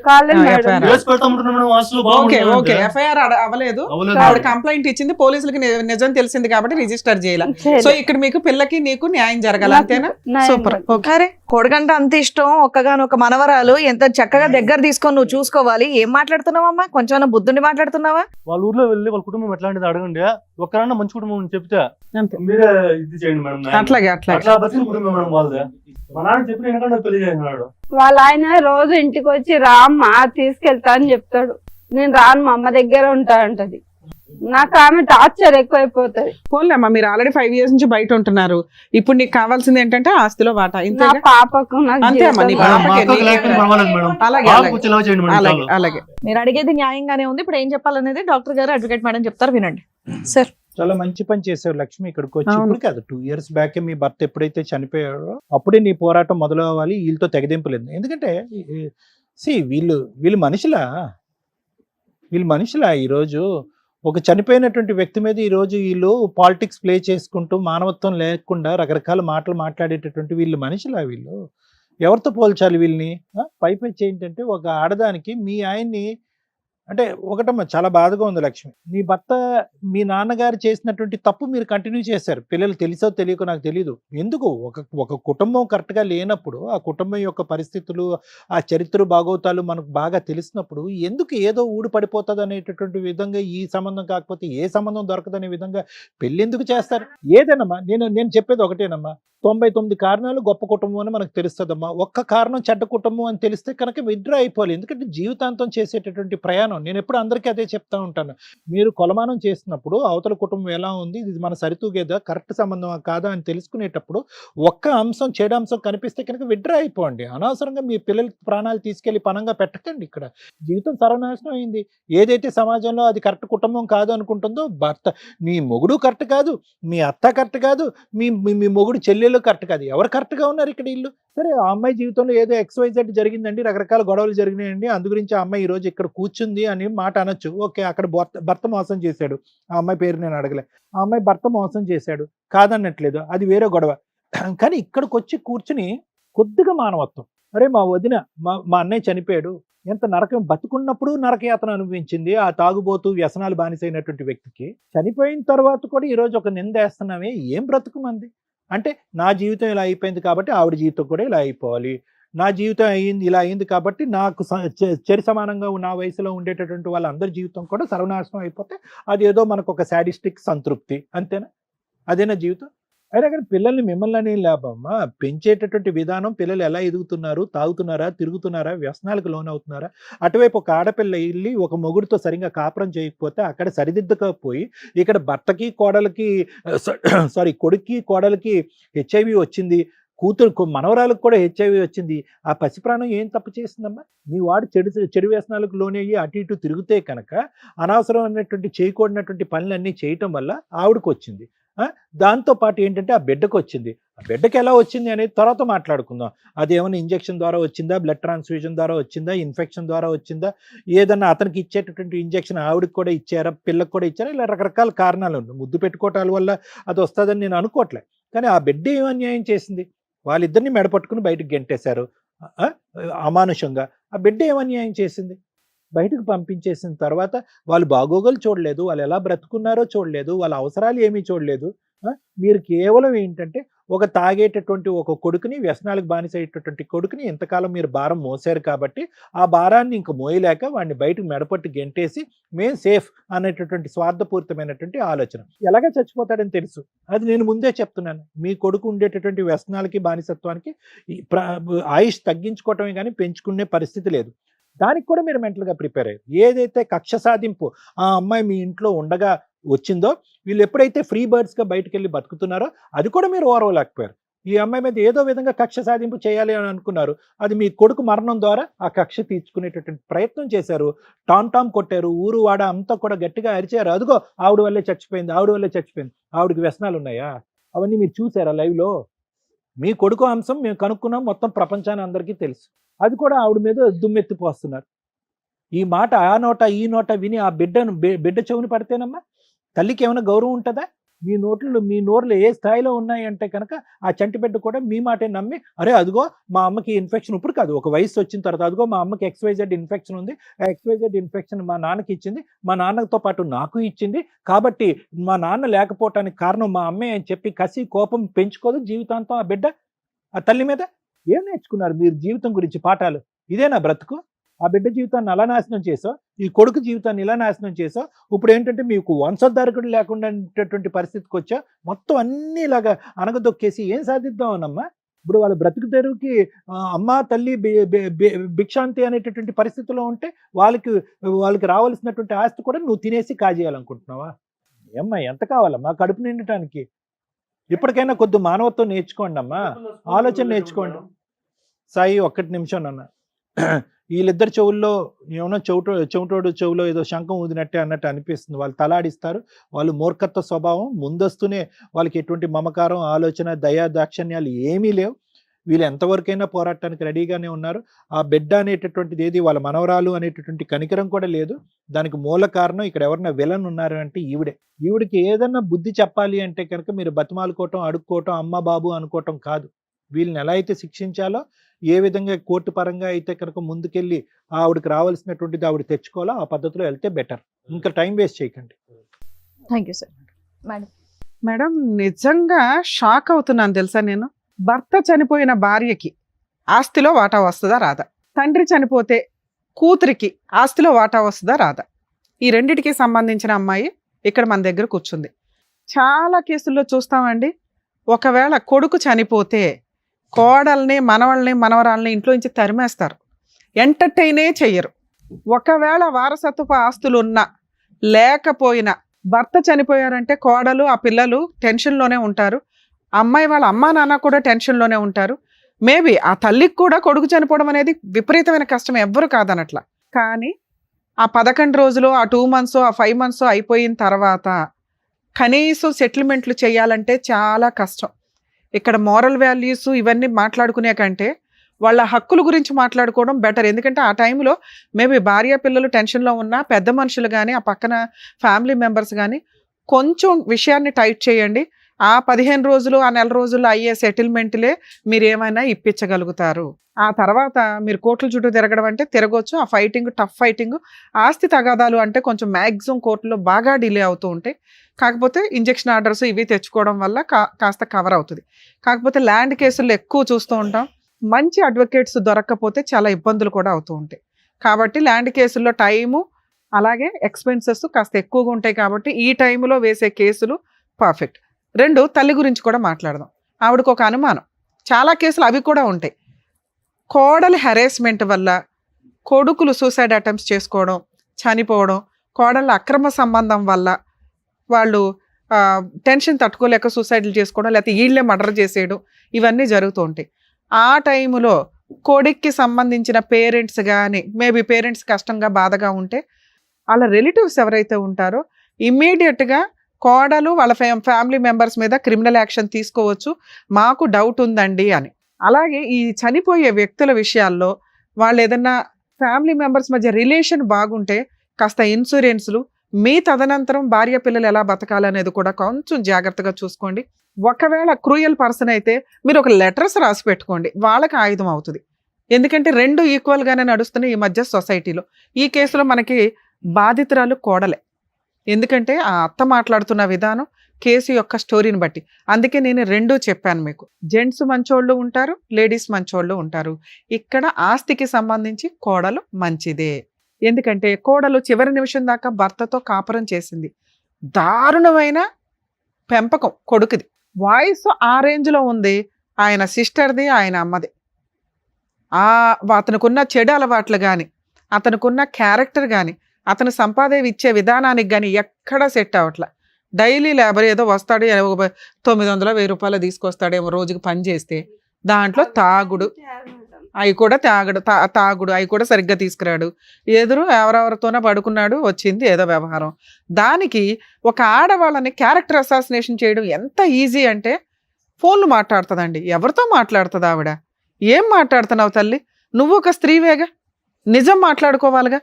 కాలేదు ఆ, మేడం. FIR. కేసు పెడతామంటున్నాం మేడం, ఆస్తులు ఓకే బాగుంటాయి ఓకే అంటే. ఎఫ్ఐఆర్ అవ్వలేదు. అవ్వలేదు. ఆవిడ కంప్లైంట్ ఇచ్చింది, పోలీసులకి నిజం తెలిసింది కాబట్టి రిజిస్టర్ చేయాలి. చేయలేదు. సో ఇక్కడ మీకు పిల్లకి నీకు న్యాయం జరగాలి అంతేనా? న్యాయం సూపర్. ఓకే. అరే కొడుకంటే అంత ఇష్టం, ఒక్కగానొక్క మనవరాలు, ఎంత చక్కగా దగ్గర తీసుకొని నువ్వు చూసుకోవాలి. ఏం మాట్లాడుతున్నావమ్మా? కొంచెం బుద్ధుండి మాట్లాడుతున్నావా? వాళ్ళ ఊర్లో వెళ్ళి వాళ్ళ కుటుంబం ఎట్లాంటిది అడగండి. ఒక్కరన్నా మంచి కుటుంబం అని చెప్తే అంతే. మీరే ఇది చేయండి మేడం. అట్లాగే అట్లాగే. అట్లా బతికిన కుటుంబం మేడం వాళ్ళదే. మా నాన్న చెప్పిన ఎందుకంటే పెళ్లి చేసినాడు. వాళ్ళ ఆయన రోజు ఇంటికి వచ్చి రామ్మ తీసుకెళ్తా అని చెప్తాడు. నేను రాను, మా అమ్మ దగ్గర ఉంటా అంటది. నాకు ఆమె టార్చర్ ఎక్కువైపోతది. పోన్లే అమ్మా, మీరు ఆల్రెడీ 5 years నుంచి బయట ఉంటున్నారు. ఇప్పుడు నీకు కావాల్సింది ఏంటంటే ఆస్తిలో వాటా. నా ఇంతేగా? పాపకు నాకు అంతే అమ్మా, నీ జీవితం మా పాపకి అక్కకి లేకపోతే పర్వాలేదు మేడం. అలాగే బాగా అలాగే కూర్చొని చేయండి మేడం అలాగే చాలు. అలాగే. మీరు అడిగేది న్యాయంగానే ఉంది. ఇప్పుడు ఏం చెప్పాలనేది డాక్టర్ గారు, అడ్వకేట్ మేడం చెప్తారు, వినండి సార్. చాలా మంచి పని చేసావు లక్ష్మి. ఇక్కడికి వచ్చి అవును. ఇప్పుడు కాదు, 2 years బ్యాక్ మీ భర్త ఎప్పుడైతే చనిపోయాడో అప్పుడే నీ పోరాటం మొదలు అవ్వాలి. వీళ్ళతో తెగదింపులేదు. ఎందుకంటే వీళ్ళు మనుషులా ఈరోజు ఒక చనిపోయినటువంటి వ్యక్తి మీద ఈరోజు వీళ్ళు పాలిటిక్స్ ప్లే చేసుకుంటూ మానవత్వం లేకుండా రకరకాల మాటలు మాట్లాడేటటువంటి వీళ్ళు మనుషులా? వీళ్ళు ఎవరితో పోల్చాలి వీళ్ళని? పైపెచ్చి ఏంటంటే ఒక ఆడదానికి మీ ఆయన్ని అంటే ఒకటమ్మా చాలా బాధగా ఉంది లక్ష్మి. నీ భర్త మీ నాన్నగారు చేసినటువంటి తప్పు మీరు కంటిన్యూ చేశారు. పిల్లలు తెలుసో తెలియకో నాకు తెలీదు. ఎందుకు ఒక కుటుంబం కరెక్ట్‌గా లేనప్పుడు, ఆ కుటుంబం యొక్క పరిస్థితులు, ఆ చరిత్ర బాగోతాలు మనకు బాగా తెలిసినప్పుడు ఎందుకు ఏదో ఊడి పడిపోతదనేటటువంటి విధంగా ఈ సంబంధం కాకపోతే ఏ సంబంధం దొరకదనే విధంగా పెళ్ళెందుకు చేస్తారు? ఏదేనమ్మా నేను చెప్పేది ఒకటేనమ్మా. 99 కారణాలు గొప్ప కుటుంబం అని మనకు తెలుస్తదమ్మా. ఒక్క కారణం చెడ్డ కుటుంబం అని తెలిస్తే కనుక విత్‌డ్రా అయిపోవాలి. ఎందుకంటే జీవితాంతం చేసేటటువంటి ప్రయాణం నేనెప్పుడు అందరికీ అదే చెప్తా ఉంటాను. మీరు కొలమానం చేసినప్పుడు అవతల కుటుంబం ఎలా ఉంది, ఇది మన సరితూగేదా, కరెక్ట్ సంబంధమా కాదా అని తెలుసుకునేటప్పుడు ఒక్క అంశం చెడు అంశం కనిపిస్తే కనుక విత్‌డ్రా అయిపోండి. అనవసరంగా మీ పిల్లల ప్రాణాలు తీసుకెళ్ళి పణంగా పెట్టకండి ఇక్కడ. జీవితం సర్వనాశనం అయింది. ఏదైతే సమాజంలో అది కరెక్ట్ కుటుంబం కాదు అనుకుంటుందో భర్త, మీ మొగుడు కరెక్ట్ కాదు, మీ అత్త కరెక్ట్ కాదు, మీ మీ మొగుడు చెల్లెలు కరెక్ట్ కాదు. ఎవరు కరెక్ట్‌గా ఉన్నారు ఇక్కడ ఈళ్ళు? సరే ఆ అమ్మాయి జీవితంలో ఏదో XYZ జరిగిందండి, రకరకాల గొడవలు జరిగినాయండి, అందు గురించి ఆ అమ్మాయి ఈరోజు ఇక్కడ కూర్చుంది అని మాట అనొచ్చు. ఓకే, అక్కడ భర్త మోసం చేశాడు. ఆ అమ్మాయి పేరు నేను అడగలే. ఆ అమ్మాయి భర్త మోసం చేశాడు, కాదనట్లేదు, అది వేరే గొడవ. కానీ ఇక్కడికొచ్చి కూర్చుని కొద్దిగా మానవత్వం, అరే మా వదిన మా అన్నయ్య చనిపోయాడు, ఎంత నరకం, బతుకున్నప్పుడు నరకయాతన అనుభవించింది ఆ తాగుబోతూ వ్యసనాలు బానిసైనటువంటి వ్యక్తికి, చనిపోయిన తర్వాత కూడా ఈరోజు ఒక నిందేస్తున్నామే, ఏం బ్రతుకు మంది? అంటే నా జీవితం ఇలా అయిపోయింది కాబట్టి ఆవిడ జీవితం కూడా ఇలా అయిపోవాలి, నా జీవితం ఇలా అయింది కాబట్టి నాకు చెరి సమానంగా నా వయసులో ఉండేటటువంటి వాళ్ళందరి జీవితం కూడా సర్వనాశనం అయిపోతే అది ఏదో మనకు ఒక సాడిస్టిక్ సంతృప్తి, అంతేనా? అదేనా జీవితం? అయినా కానీ పిల్లల్ని మిమ్మల్ని లాభమ్మా, పెంచేటటువంటి విధానం, పిల్లలు ఎలా ఎదుగుతున్నారు, తాగుతున్నారా, తిరుగుతున్నారా, వ్యసనాలకు లోనవుతున్నారా? అటువైపు ఒక ఆడపిల్ల వెళ్ళి ఒక మొగుడితో సరిగ్గా కాపురం చేయకపోతే అక్కడ సరిదిద్దకపోయి ఇక్కడ భర్తకి కోడలికి కొడుక్కి కోడలికి HIV వచ్చింది, కూతురు మనవరాలకు కూడా HIV వచ్చింది. ఆ పసిప్రాణం ఏం తప్పు చేసిందమ్మా? మీ వాడు చెడు వ్యసనాలకు లోనయ్యి అటు ఇటు తిరిగితే కనుక అనవసరమైనటువంటి చేయకూడనటువంటి పనులన్నీ చేయటం వల్ల ఆవిడకు వచ్చింది. దాంతో పాటు ఏంటంటే ఆ బిడ్డకు వచ్చింది. ఆ బిడ్డకి ఎలా వచ్చింది అనేది తర్వాత మాట్లాడుకుందాం. అది ఏమైనా ఇంజెక్షన్ ద్వారా వచ్చిందా, బ్లడ్ ట్రాన్స్ఫ్యూజన్ ద్వారా వచ్చిందా, ఇన్ఫెక్షన్ ద్వారా వచ్చిందా, ఏదన్నా అతనికి ఇచ్చేటటువంటి ఇంజెక్షన్ ఆవిడకి కూడా ఇచ్చారా, పిల్లకి కూడా ఇచ్చారా, ఇలా రకరకాల కారణాలు ఉన్నాయి. ముద్దు పెట్టుకోవటాల వల్ల అది వస్తుందని నేను అనుకోవట్లే. కానీ ఆ బిడ్డ ఏం అన్యాయం చేసింది? వాళ్ళిద్దరిని మెడపట్టుకుని బయటకు గెంటేశారు అమానుషంగా. ఆ బిడ్డ ఏం అన్యాయం చేసింది? బయటకు పంపించేసిన తర్వాత వాళ్ళు బాగోగులు చూడలేదు, వాళ్ళు ఎలా బ్రతుకున్నారో చూడలేదు, వాళ్ళ అవసరాలు ఏమీ చూడలేదు. మీరు కేవలం ఏంటంటే ఒక తాగేటటువంటి ఒక కొడుకుని, వ్యసనాలకు బానిసయ్యేటటువంటి కొడుకుని ఇంతకాలం మీరు భారం మోసారు కాబట్టి ఆ భారాన్ని ఇంక మోయలేక వాడిని బయటకు మెడపట్టి గెంటేసి మేము సేఫ్ అనేటటువంటి స్వార్థపూరితమైనటువంటి ఆలోచన. ఎలాగ చచ్చిపోతాడని తెలుసు, అది నేను ముందే చెప్తున్నాను. మీ కొడుకు ఉండేటటువంటి వ్యసనాలకి, బానిసత్వానికి ఆయుష్ తగ్గించుకోవటమే కానీ పెంచుకునే పరిస్థితి లేదు. దానికి కూడా మీరు మెంటల్గా ప్రిపేర్ అయ్యారు. ఏదైతే కక్ష సాధింపు ఆ అమ్మాయి మీ ఇంట్లో ఉండగా వచ్చిందో, వీళ్ళు ఎప్పుడైతే ఫ్రీ బర్డ్స్గా బయటకు వెళ్ళి బతుకుతున్నారో అది కూడా మీరు ఓర్వలేకపోయారు. ఈ అమ్మాయి మీద ఏదో విధంగా కక్ష సాధింపు చేయాలి అని అనుకున్నారు. అది మీ కొడుకు మరణం ద్వారా ఆ కక్ష తీర్చుకునేటటువంటి ప్రయత్నం చేశారు. టామ్ కొట్టారు, ఊరు వాడ అంతా కూడా గట్టిగా అరిచారు. అదిగో ఆవిడ వల్లే చచ్చిపోయింది, ఆవిడ వల్లే చచ్చిపోయింది. ఆవిడకి వ్యసనాలు ఉన్నాయా? అవన్నీ మీరు చూసారా లైవ్లో? మీ కొడుకు అంశం మేము కనుక్కున్నాం, మొత్తం ప్రపంచాన్ని అందరికీ తెలుసు. అది కూడా ఆవిడ మీద దుమ్మెత్తిపోస్తున్నారు. ఈ మాట ఆ నోట ఈ నోట విని ఆ బిడ్డ చెవుని పడితేనమ్మా తల్లికి ఏమైనా గౌరవం ఉంటుందా? మీ నోర్లు ఏ స్థాయిలో ఉన్నాయంటే కనుక ఆ చంటి బిడ్డ కూడా మీ మాటే నమ్మి, అరే అదిగో మా అమ్మకి ఇన్ఫెక్షన్, ఇప్పుడు కాదు ఒక వయసు వచ్చిన తర్వాత, అదిగో మా అమ్మకి XYZ ఇన్ఫెక్షన్ ఉంది, ఆ XYZ ఇన్ఫెక్షన్ మా నాన్నకి ఇచ్చింది, మా నాన్నతో పాటు నాకు ఇచ్చింది, కాబట్టి మా నాన్న లేకపోవటానికి కారణం మా అమ్మే అని చెప్పి కసి కోపం పెంచుకోదు జీవితాంతం ఆ బిడ్డ ఆ తల్లి మీద. ఏం నేర్చుకున్నారు మీరు జీవితం గురించి పాఠాలు? ఇదేనా బ్రతుకు? ఆ బిడ్డ జీవితాన్ని అలా నాశనం చేసావు, ఈ కొడుకు జీవితాన్ని ఇలా నాశనం చేసావు. ఇప్పుడు ఏంటంటే మీకు వంశోద్ధారకుడు లేకుండా పరిస్థితికి వచ్చా, మొత్తం అన్నీ ఇలాగా అనగదొక్కేసి ఏం సాధిద్దాం అనమ్మా? ఇప్పుడు వాళ్ళ బ్రతుకు తెరువుకి అమ్మ తల్లి భిక్షాంతి అనేటటువంటి పరిస్థితిలో ఉంటే వాళ్ళకి రావాల్సినటువంటి ఆస్తి కూడా నువ్వు తినేసి కాజేయాలనుకుంటున్నావా? ఏమ్మా ఎంత కావాలమ్మా కడుపు నిండటానికి? ఇప్పటికైనా కొద్ది మానవత్వం నేర్చుకోండి అమ్మా, ఆలోచన నేర్చుకోండి. సాయి ఒక్కటి నిమిషం అన్న, వీళ్ళిద్దరు చెవుల్లో ఏమన్నా చెవిటోడు చెవులో ఏదో శంఖం ఊదినట్టే అన్నట్టు అనిపిస్తుంది. వాళ్ళు తలాడిస్తారు, వాళ్ళు మూర్ఖత్వ స్వభావం, ముందస్తునే వాళ్ళకి ఎటువంటి మమకారం, ఆలోచన, దయా దాక్షణ్యాలు ఏమీ లేవు. వీళ్ళు ఎంతవరకైనా పోరాటానికి రెడీగానే ఉన్నారు. ఆ బిడ్డ అనేటటువంటిది ఏది, వాళ్ళ మనవరాలు అనేటటువంటి కనికరం కూడా లేదు. దానికి మూల కారణం ఇక్కడ ఎవరైనా విలన్ ఉన్నారు అంటే ఈవిడికి ఏదన్నా బుద్ధి చెప్పాలి అంటే కనుక మీరు బతిమాలుకోవటం, అడుక్కోవటం, అమ్మ బాబు అనుకోవటం కాదు. వీళ్ళని ఎలా అయితే శిక్షించాలో, ఏ విధంగా కోర్టు పరంగా అయితే కనుక ముందుకెళ్ళి ఆవిడకి రావాల్సినటువంటిది ఆవిడ తెచ్చుకోవాలో ఆ పద్ధతిలో వెళ్తే బెటర్. ఇంకా టైం వేస్ట్ చేయకండి. Thank you sir. Madam, madam నిజంగా షాక్ అవుతున్నాను తెలుసా నేను. భర్త చనిపోయిన భార్యకి ఆస్తిలో వాటా వస్తుందా రాదా? తండ్రి చనిపోతే కూతురికి ఆస్తిలో వాటా వస్తుందా రాదా? ఈ రెండిటికి సంబంధించిన అమ్మాయి ఇక్కడ మన దగ్గర కూర్చుంది. చాలా కేసుల్లో చూస్తామండి, ఒకవేళ కొడుకు చనిపోతే కోడల్ని, మనవల్ని, మనవరాల్ని ఇంట్లో నుంచి తరిమేస్తారు, ఎంటర్టైనే చెయ్యరు. ఒకవేళ వారసత్వపు ఆస్తులు ఉన్నా లేకపోయినా భర్త చనిపోయారంటే కోడలు, ఆ పిల్లలు టెన్షన్లోనే ఉంటారు. అమ్మాయి వాళ్ళ అమ్మా నాన్న కూడా టెన్షన్లోనే ఉంటారు. మేబీ ఆ తల్లికి కూడా కొడుకు చనిపోవడం అనేది విపరీతమైన కష్టం, ఎవ్వరు కాదనట్లా. కానీ ఆ 11 రోజులు, ఆ 2 months, ఆ 5 months అయిపోయిన తర్వాత కనీసం సెటిల్మెంట్లు చేయాలంటే చాలా కష్టం. ఇక్కడ మోరల్ వాల్యూస్ ఇవన్నీ మాట్లాడుకునే కంటే వాళ్ళ హక్కుల గురించి మాట్లాడుకోవడం బెటర్. ఎందుకంటే ఆ టైంలో మేబీ భార్య పిల్లలు టెన్షన్లో ఉన్నా పెద్ద మనుషులు కానీ, ఆ పక్కన ఫ్యామిలీ మెంబర్స్ కానీ కొంచెం విషయాన్ని టైట్ చేయండి. ఆ 15 రోజులు, ఆ నెల రోజుల్లో అయ్యే సెటిల్మెంట్లే మీరు ఏమైనా ఇప్పించగలుగుతారు. ఆ తర్వాత మీరు కోర్టుల చుట్టూ తిరగడం అంటే తిరగొచ్చు. ఆ ఫైటింగ్, టఫ్ ఫైటింగ్, ఆస్తి తగాదాలు అంటే కొంచెం మ్యాక్సిమం కోర్టులో బాగా డిలే అవుతూ ఉంటాయి. కాకపోతే ఇంజెక్షన్ ఆర్డర్స్ ఇవి తెచ్చుకోవడం వల్ల కాస్త కవర్ అవుతుంది. కాకపోతే ల్యాండ్ కేసుల్లో ఎక్కువ చూస్తూ ఉంటాం, మంచి అడ్వకేట్స్ దొరక్కపోతే చాలా ఇబ్బందులు కూడా అవుతూ ఉంటాయి. కాబట్టి ల్యాండ్ కేసుల్లో టైము అలాగే ఎక్స్పెన్సెస్ కాస్త ఎక్కువగా ఉంటాయి. కాబట్టి ఈ టైంలో వేసే కేసులు పర్ఫెక్ట్. 2, తల్లి గురించి కూడా మాట్లాడదాం. ఆవిడకు ఒక అనుమానం, చాలా కేసులు అవి కూడా ఉంటాయి. కోడలి హెరాస్మెంట్ వల్ల కొడుకులు సూసైడ్ అటెంప్ట్స్ చేసుకోవడం, చనిపోవడం, కోడళ్ళ అక్రమ సంబంధం వల్ల వాళ్ళు టెన్షన్ తట్టుకోలేక సూసైడ్లు చేసుకోవడం, లేకపోతే వీళ్ళే మర్డర్ చేసేయడం, ఇవన్నీ జరుగుతూ ఉంటాయి. ఆ టైంలో కొడుక్కి సంబంధించిన పేరెంట్స్ కానీ, మేబీ పేరెంట్స్ కష్టంగా బాధగా ఉంటే వాళ్ళ రిలేటివ్స్ ఎవరైతే ఉంటారో ఇమ్మీడియట్గా కోడలు వాళ్ళ ఫ్యామిలీ మెంబర్స్ మీద క్రిమినల్ యాక్షన్ తీసుకోవచ్చు, మాకు డౌట్ ఉందండి అని. అలాగే ఈ చనిపోయే వ్యక్తుల విషయాల్లో వాళ్ళు ఏదన్నా ఫ్యామిలీ మెంబర్స్ మధ్య రిలేషన్ బాగుంటే కాస్త ఇన్సూరెన్స్లు, మీ తదనంతరం భార్య పిల్లలు ఎలా బతకాలనేది కూడా కొంచెం జాగ్రత్తగా చూసుకోండి. ఒకవేళ క్రూయల్ పర్సన్ అయితే మీరు ఒక లెటర్స్ రాసి పెట్టుకోండి, వాళ్ళకి ఆయుధం అవుతుంది. ఎందుకంటే 2 ఈక్వల్గానే నడుస్తున్నాయి ఈ మధ్య సొసైటీలో. ఈ కేసులో మనకి బాధితురాలు కోడలే, ఎందుకంటే ఆ అత్త మాట్లాడుతున్న విధానం కేసు యొక్క స్టోరీని బట్టి. అందుకే నేను 2 చెప్పాను మీకు. జెంట్స్ మంచోళ్ళు ఉంటారు, లేడీస్ మంచోళ్ళు ఉంటారు. ఇక్కడ ఆస్తికి సంబంధించి కోడలు మంచిదే. ఎందుకంటే కోడలు చివరి నిమిషం దాకా భర్తతో కాపురం చేసింది. దారుణమైన పెంపకం కొడుకుది. వాయిస్ ఆ రేంజ్లో ఉంది, ఆయన సిస్టర్ది, ఆయన అమ్మది. అతనుకున్న చెడు అలవాట్లు కానీ, అతనుకున్న క్యారెక్టర్ కానీ, అతను సంపాదన ఇచ్చే విధానానికి కానీ ఎక్కడా సెట్ అవ్వట్ల. డైలీ లేబర్ ఏదో వస్తాడు, 900-1000 రూపాయలు తీసుకొస్తాడేమో రోజుకి పని చేస్తే. దాంట్లో తాగుడు, అవి కూడా తాగుడు అవి కూడా సరిగ్గా తీసుకురాడు. ఎదురు ఎవరెవరితోనో పడుకున్నాడు, వచ్చింది ఏదో వ్యవహారం. దానికి ఒక ఆడవాళ్ళని క్యారెక్టర్ అసాసినేషన్ చేయడం ఎంత ఈజీ అంటే, ఫోన్లు మాట్లాడుతుందండి. ఎవరితో మాట్లాడుతుంది ఆవిడ? ఏం మాట్లాడుతున్నావు తల్లి? నువ్వు ఒక స్త్రీవేగా, నిజం మాట్లాడుకోవాలిగా.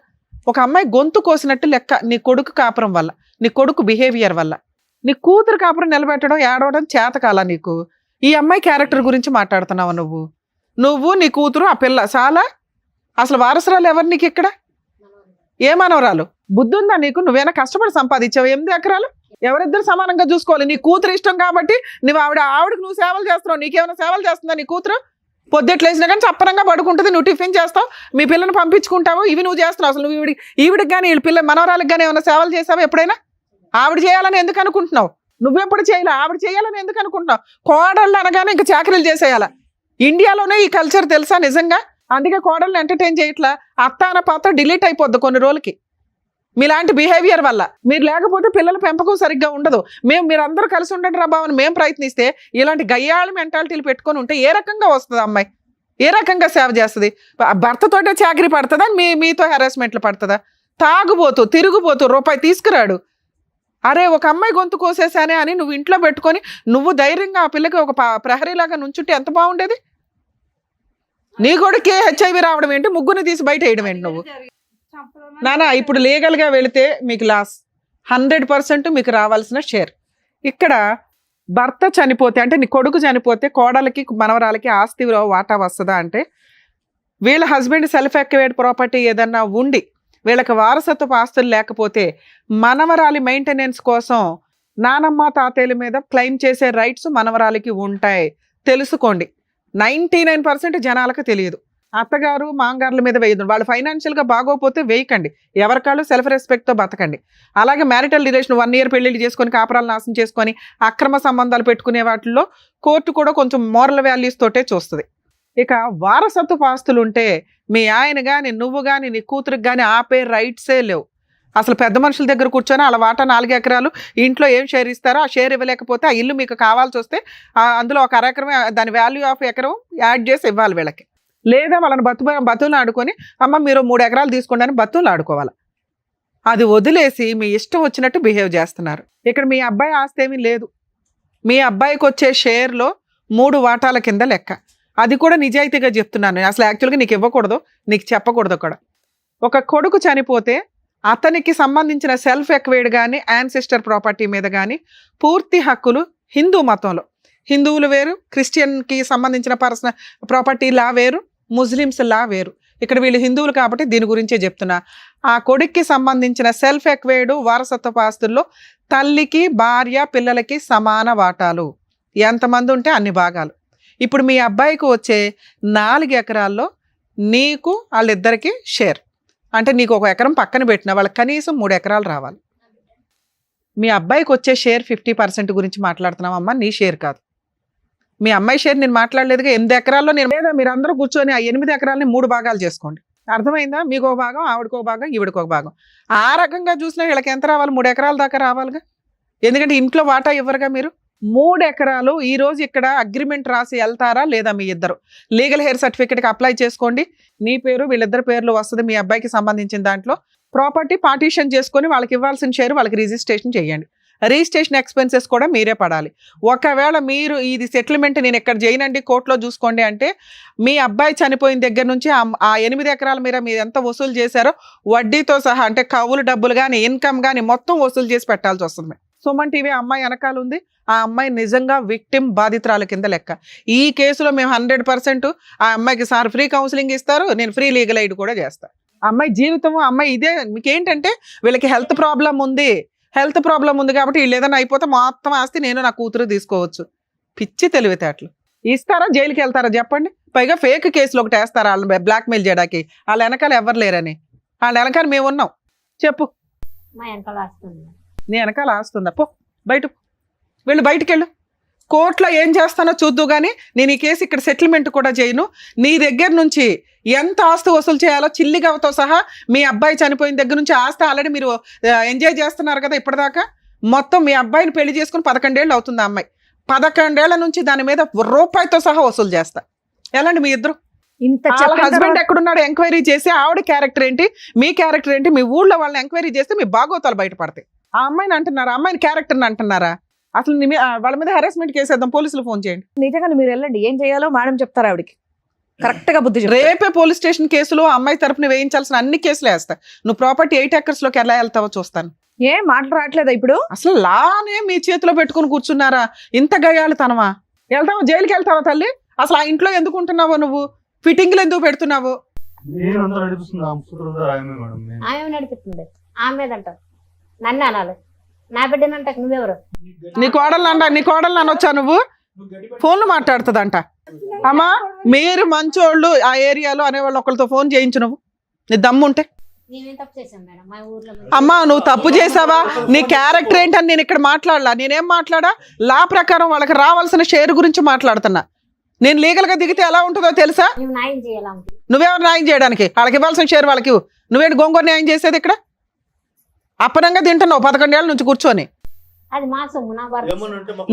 ఒక అమ్మాయి గొంతు కోసినట్టు లెక్క నీ కొడుకు కాపురం వల్ల, నీ కొడుకు బిహేవియర్ వల్ల. నీ కూతురు కాపురం నిలబెట్టడం, ఏడవడం చేతకాల నీకు. ఈ అమ్మాయి క్యారెక్టర్ గురించి మాట్లాడుతున్నావు నువ్వు నీ కూతురు, ఆ పిల్ల చాలా. అసలు వారసురాలు ఎవరు నీకు ఇక్కడ? ఏ మనవరాలు? బుద్ధి ఉందా నీకు? నువ్వేనా కష్టపడి సంపాదించావు 8 ఎకరాలు? ఎవరిద్దరు సమానంగా చూసుకోవాలి. నీ కూతురు ఇష్టం కాబట్టి నువ్వు ఆవిడకి నువ్వు సేవలు చేస్తున్నావు. నీకేమైనా సేవలు చేస్తుందా నీ కూతురు? పొద్దుట్లేసినా కానీ చప్పరంగా పడుకుంటుంది, నువ్వు టిఫిన్ చేస్తావు, మీ పిల్లని పంపించుకుంటావు, ఇవి నువ్వు చేస్తున్నావు. అసలు నువ్వు ఈవిడికి కానీ వీళ్ళ పిల్ల మనవరాలకు కానీ ఏమైనా సేవలు చేసావా ఎప్పుడైనా? ఆవిడ చేయాలని ఎందుకు అనుకుంటున్నావు? నువ్వెప్పుడు చేయాలి, ఆవిడ చేయాలని ఎందుకు అనుకుంటున్నావు? కోడళ్ళు అనగానే ఇంకా చాకరీలు చేసేయాలా? ఇండియాలోనే ఈ కల్చర్ తెలుసా నిజంగా? అందుకే కోడళ్ళని ఎంటర్టైన్ చేయట్లా. అత్త అన్న పాత్ర డిలీట్ అయిపోద్ది కొన్ని రోజులకి మీలాంటి బిహేవియర్ వల్ల. మీరు లేకపోతే పిల్లల పెంపకం సరిగ్గా ఉండదు. మీరందరూ కలిసి ఉండండి రా బావని మేము ప్రయత్నిస్తే, ఇలాంటి గయ్యాళి మెంటాలిటీలు పెట్టుకొని ఉంటే ఏ రకంగా వస్తుంది అమ్మాయి? ఏ రకంగా సేవ చేస్తుంది? భర్తతోటే చాకరీ పడుతుందా? మీతో హెరాస్మెంట్లు పడుతుందా? తాగుబోతూ తిరుగుబోతూ రూపాయి తీసుకురాడు. అరే ఒక అమ్మాయి గొంతు కోసేసానే అని నువ్వు ఇంట్లో పెట్టుకొని నువ్వు ధైర్యంగా ఆ పిల్లకి ఒక ప్రహరీలాగా నుంచుంటే ఎంత బాగుండేది? నీ కొడుకే హెచ్ఐవి రావడం ఏంటి? ముగ్గురిని తీసి బయట వేయడం ఏంటి నువ్వు? నానా ఇప్పుడు లీగల్గా వెళితే మీకు లాస్, 100% మీకు రావాల్సిన షేర్. ఇక్కడ భర్త చనిపోతే అంటే నీ కొడుకు చనిపోతే కోడలకి మనవరాలకి ఆస్తిలో వాటా వస్తుందా అంటే, వీళ్ళ హస్బెండ్ సెల్ఫ్ ఎక్వేర్డ్ ప్రాపర్టీ ఏదన్నా ఉండి వీళ్ళకి వారసత్వపు ఆస్తులు లేకపోతే మనవరాలి మెయింటెనెన్స్ కోసం నానమ్మ తాతయ్యల మీద క్లెయిమ్ చేసే రైట్స్ మనవరాలికి ఉంటాయి. తెలుసుకోండి. 99% జనాలకు తెలియదు. అత్తగారు మాంగారుల మీద వేయదు. వాళ్ళు ఫైనాన్షియల్గా బాగోపోతే వేయకండి. ఎవరికాళ్ళు సెల్ఫ్ రెస్పెక్ట్తో బతకండి. అలాగే మ్యారిటల్ రిలేషన్ 1 year పెళ్లిళ్ళు చేసుకొని కాపురాలు నాశనం చేసుకొని అక్రమ సంబంధాలు పెట్టుకునే వాటిల్లో కోర్టు కూడా కొంచెం మోరల్ వాల్యూస్ తోటే చూస్తుంది. ఇక వారసత్వపు ఆస్తులు ఉంటే మీ ఆయన కానీ నువ్వు కానీ నీ కూతురికి కానీ ఆపే రైట్సే లేవు. అసలు పెద్ద మనుషుల దగ్గర కూర్చొని అలా వాటా 4 ఎకరాలు ఇంట్లో ఏం షేర్ ఇస్తారో ఆ షేర్ ఇవ్వలేకపోతే ఆ ఇల్లు మీకు కావాల్సి వస్తే అందులో 1 ఎకరం దాని వాల్యూ ఆఫ్ ఎకరం యాడ్ చేసి ఇవ్వాలి వీళ్ళకి. లేదా వాళ్ళని బతులు ఆడుకొని అమ్మ మీరు 3 ఎకరాలు తీసుకోండి అని బతులు ఆడుకోవాలి. అది వదిలేసి మీ ఇష్టం వచ్చినట్టు బిహేవ్ చేస్తున్నారు. ఇక్కడ మీ అబ్బాయి ఆస్తి ఏమీ లేదు. మీ అబ్బాయికి వచ్చే షేర్లో 3 వాటాల కింద లెక్క. అది కూడా నిజాయితీగా చెప్తున్నాను. అసలు యాక్చువల్గా నీకు ఇవ్వకూడదు, నీకు చెప్పకూడదు కూడా. ఒక కొడుకు చనిపోతే అతనికి సంబంధించిన సెల్ఫ్ ఎక్వేర్డ్ కానీ యాన్సిస్టర్ ప్రాపర్టీ మీద కానీ పూర్తి హక్కులు హిందూ మతంలో, హిందువులు వేరు, క్రిస్టియన్కి సంబంధించిన పర్సనల్ ప్రాపర్టీ లా వేరు, ముస్లిమ్స్ లా వేరు. ఇక్కడ వీళ్ళు హిందువులు కాబట్టి దీని గురించే చెప్తున్నా. ఆ కొడుక్కి సంబంధించిన సెల్ఫ్ ఎక్వేర్డ్ వారసత్వ ఆస్తుల్లో తల్లికి భార్య పిల్లలకి సమాన వాటాలు, ఎంతమంది ఉంటే అన్ని భాగాలు. ఇప్పుడు మీ అబ్బాయికి వచ్చే 4 ఎకరాల్లో నీకు వాళ్ళిద్దరికి షేర్. అంటే నీకు 1 ఎకరం పక్కన పెట్టినా వాళ్ళకి కనీసం 3 ఎకరాలు రావాలి. మీ అబ్బాయికి వచ్చే షేర్ 50% గురించి మాట్లాడుతున్నామమ్మా, నీ షేర్ కాదు. మీ అమ్మాయి షేర్ నేను మాట్లాడలేదుగా. 8 ఎకరాల్లో నేను లేదా మీరు అందరూ కూర్చొని ఆ 8 ఎకరాలని 3 భాగాలు చేసుకోండి. అర్థమైందా? మీకు ఒక భాగం, ఆవిడకు ఒక భాగం, ఈవిడికి ఒక భాగం. ఆ రకంగా చూసినా వీళ్ళకి ఎంత రావాలి? 3 ఎకరాల దాకా రావాలిగా. ఎందుకంటే ఇంట్లో వాటా ఇవ్వరుగా మీరు. 3 ఎకరాలు ఈ రోజు ఇక్కడ అగ్రిమెంట్ రాసి వెళ్తారా లేదా? మీ ఇద్దరు లీగల్ హెయిర్ సర్టిఫికేట్కి అప్లై చేసుకోండి. నీ పేరు వీళ్ళిద్దరు పేర్లు వస్తుంది. మీ అబ్బాయికి సంబంధించిన దాంట్లో ప్రాపర్టీ పార్టీషన్ చేసుకొని వాళ్ళకి ఇవ్వాల్సిన షేర్ వాళ్ళకి రిజిస్ట్రేషన్ చేయండి. రిజిస్ట్రేషన్ ఎక్స్పెన్సెస్ కూడా మీరే పడాలి. ఒకవేళ మీరు ఇది సెటిల్మెంట్ నేను ఇక్కడ చేయనండి కోర్టులో చూసుకోండి అంటే మీ అబ్బాయి చనిపోయిన దగ్గర నుంచి ఆ 8 ఎకరాల మీద మీరు ఎంత వసూలు చేశారో వడ్డీతో సహా, అంటే కవులు డబ్బులు కానీ ఇన్కమ్ కానీ మొత్తం వసూలు చేసి పెట్టాల్సి వస్తుంది. సుమన్ టీవీ అమ్మాయి వెనకాల ఉంది. ఆ అమ్మాయి నిజంగా విక్టిమ్, బాధితురాల కింద లెక్క. ఈ కేసులో మేము 100% ఆ అమ్మాయికి సార్ ఫ్రీ కౌన్సిలింగ్ ఇస్తారు, నేను ఫ్రీ లీగల్ ఎయిడ్ కూడా చేస్తాను. అమ్మాయి జీవితము అమ్మాయి ఇదే. మీకేంటంటే వీళ్ళకి హెల్త్ ప్రాబ్లం ఉంది కాబట్టి వీళ్ళు ఏదైనా అయిపోతే మొత్తం ఆస్తి నేను నా కూతురు తీసుకోవచ్చు. పిచ్చి తెలివితేటలు. ఇస్తారా? జైలుకి వెళ్తారా చెప్పండి? పైగా ఫేక్ కేసులు ఒకటి వేస్తారా వాళ్ళని బ్లాక్మెయిల్ చేయడానికి? వాళ్ళ వెనకాల ఎవరు లేరని. వాళ్ళ వెనకాల మేము ఉన్నాం. చెప్పు. మా వెనకాల వస్తుంది. నీ వెనకాల ఆస్తుందా? పో బయట, వీళ్ళు బయటికి వెళ్ళు. కోర్టులో ఏం చేస్తానో చూద్దు కానీ నేను ఈ కేసు ఇక్కడ సెటిల్మెంట్ కూడా చేయను. నీ దగ్గర నుంచి ఎంత ఆస్తి వసూలు చేయాలో చిల్లిగవతో సహా మీ అబ్బాయి చనిపోయిన దగ్గర నుంచి ఆస్తి ఆల్రెడీ మీరు ఎంజాయ్ చేస్తున్నారు కదా ఇప్పటిదాకా. మొత్తం మీ అబ్బాయిని పెళ్లి చేసుకుని 11 ఏళ్ళు అవుతుంది. ఆ అమ్మాయి 11 ఏళ్ల నుంచి దాని మీద రూపాయితో సహా వసూలు చేస్తా. ఎలాంటి మీ ఇద్దరు? హస్బెండ్ ఎక్కడున్నాడు ఎంక్వైరీ చేసి ఆవిడ క్యారెక్టర్ ఏంటి, మీ క్యారెక్టర్ ఏంటి, మీ ఊళ్ళో వాళ్ళని ఎంక్వైరీ చేస్తే మీ బాగోతాలు బయటపడతాయి. ఆ అమ్మాయిని అంటున్నారా? అమ్మాయిని క్యారెక్టర్ని అంటున్నారా? అసలు వాళ్ళ మీద హెరాస్మెంట్ కేసు వేద్దాం, పోలీసులు ఫోన్ చేయండి. నిజంగా మీరు వెళ్ళండి, ఏం చేయాలో మేడం చెప్తారు ఆవిడకి. కరెక్ట్ గా బుద్ధి. రేపే పోలీస్ స్టేషన్ కేసులో అమ్మాయి తరపున వేయించాల్సిన అన్ని కేసులు వేస్తా. నువ్వు ప్రాపర్టీ 8 acres లోకి ఎలా వెళ్తావో చూస్తాను. ఏం మాటలు రావట్లేదా ఇప్పుడు? అసలు లానే మీ చేతిలో పెట్టుకుని కూర్చున్నారా? ఇంత గయాళితనమా? వెళ్తావా? జైలుకి వెళ్తావా తల్లి? అసలు ఆ ఇంట్లో ఎందుకు ఉంటున్నావో నువ్వు? ఫిట్టింగ్లు ఎందుకు పెడుతున్నావు? ఆమె నడిపిస్తుంది. ఆమె అంటారు నన్ను అనాలి, నా బిడ్డనంట. నువ్వెవరు? నీ కోడలు అనొచ్చా నువ్వు? ఫోన్లు మాట్లాడుతుందంట. అమ్మా మీరు మంచోళ్ళు ఆ ఏరియాలో అనేవాళ్ళు ఒకరితో ఫోన్ చేయించు. నువ్వు నీ దమ్ముంటే. అమ్మా నువ్వు తప్పు చేసావా? నీ క్యారెక్టర్ ఏంటని నేను ఇక్కడ మాట్లాడలా. నేనేం మాట్లాడా? లా ప్రకారం వాళ్ళకి రావాల్సిన షేర్ గురించి మాట్లాడుతున్నా. నేను లీగల్ గా దిగితే ఎలా ఉంటుందో తెలుసా? నువ్వెవరు న్యాయం చేయడానికి? వాళ్ళకి ఇవ్వాల్సిన షేర్ వాళ్ళకి. నువ్వేంటి గోంగూర న్యాయం చేసేది ఇక్కడ? అప్పనంగా తింటున్నావు 11 ఏళ్ళ నుంచి కూర్చొని.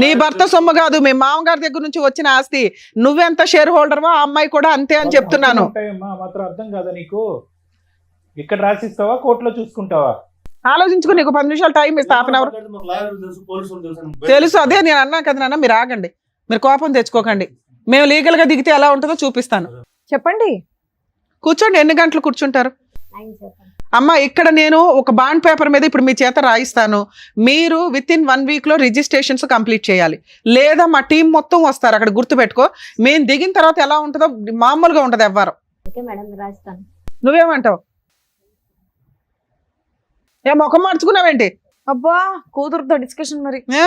నీ భర్త సొమ్ము కాదు, మీ మామగారి దగ్గర నుంచి వచ్చిన ఆస్తి. నువ్వెంత షేర్ హోల్డర్వో ఆ అమ్మాయి కూడా అంతే అని చెప్తున్నాను. అర్థం కాదా నీకు? ఇక్కడ రాసిస్తావా, కోర్టులో చూసుకుంటావా? ఆలోచించుకుని నీకు 10 నిమిషాలు టైం ఇస్తా. Half an hour. తెలుసు, అదే నేను అన్నా కదా నాన్న. మీరు ఆగండి, మీరు కోపం తెచ్చుకోకండి. మేము లీగల్ గా దిగితే ఎలా ఉంటుందో చూపిస్తాను. చెప్పండి. కూర్చోండి. ఎన్ని గంటలు కూర్చుంటారు? అమ్మ ఇక్కడ నేను ఒక బాండ్ పేపర్ మీద ఇప్పుడు మీ చేత రాయిస్తాను, మీరు విత్ ఇన్ 1 week లో రిజిస్ట్రేషన్స్ కంప్లీట్ చేయాలి, లేదా మా టీం మొత్తం వస్తారు అక్కడ, గుర్తుపెట్టుకో. మేము దిగిన తర్వాత ఎలా ఉంటుందో మామూలుగా ఉంటుంది ఎవ్వరు. ఓకే మేడం రాస్తాను. నువ్వేమంటావు? ఏ ముఖం మార్చుకున్నావేంటి? అబ్బా కూతురుతో డిస్కషన్ మరి. ఆ,